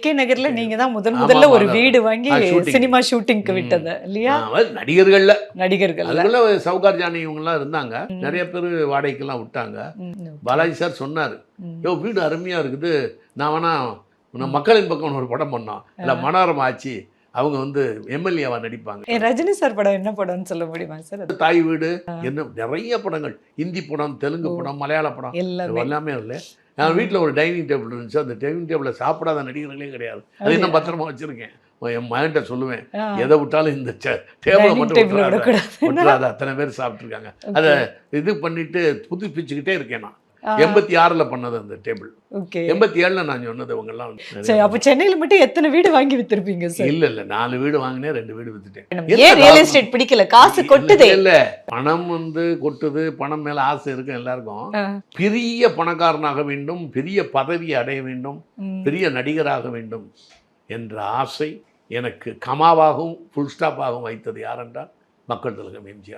K நகர்ல நீங்க தான் முதல்ல ஒரு வீடு வாங்கி சினிமா ஷூட்டிங்க்கு விட்டது இல்லையா? நடிகர்கள் அதுக்குள்ள சவுகார் ஜானி இவங்கெல்லாம் இருந்தாங்க. நிறைய பேர் வாடகைக்கெல்லாம் விட்டாங்க. பாலாஜி சார் சொன்னார், வீடு அருமையா இருக்குது, நான் வேணா மக்களின் பக்கம் ஒரு படம் பண்ணோம், இல்லை மனோரமா ஆச்சு, அவங்க வந்து எம்எல்ஏவா நடிப்பாங்க. ரஜினி சார் படம் என்ன படம்னு சொல்ல முடியுமா சார்? தாய் வீடு, என்ன நிறைய படங்கள், ஹிந்தி படம், தெலுங்கு படம், மலையாள படம் எல்லாமே இல்லை. என் வீட்டில் ஒரு டைனிங் டேபிள் இருந்துச்சு. அந்த டைனிங் டேபிளில் சாப்பிடாத நடிகர்களே கிடையாது. அது இன்னும் பத்திரமா வச்சுருக்கேன். என் மகன்கிட்ட சொல்லுவேன், எதை விட்டாலும் இந்த டேபிளை மட்டும் விட்டுறாத, அத்தனை பேர் சாப்பிட்ருக்காங்க. அதை இது பண்ணிட்டு புதுப்பிச்சுக்கிட்டே இருக்கேன். நான் 86ல் பண்ணது அந்த டேபிள். 87ல் நான் சொன்னது இவங்கெல்லாம். அப்போ சென்னையில் மட்டும் எத்தனை வீடு வாங்கி வித்துருப்பீங்க சார்? இல்லை 4 வீடு வாங்கினேன், 2 வீடு வித்துட்டேன். ஏன் ரியல் எஸ்டேட் பிடிக்கல? காசு கொட்டுதே. இல்லை, பணம் வந்து கொட்டுது, பணம் மேல ஆசை இருக்கு எல்லாருக்கும். பெரிய பணக்காரனாக வேண்டும், பெரிய பதவியை அடைய வேண்டும், பெரிய நடிகராக வேண்டும் என்ற ஆசை எனக்கு கமாவாகவும் ஃபுல் ஸ்டாப்பாகவும் வைத்தது யாரென்றால் மக்கள் திலகம் எம்ஜிஆர்.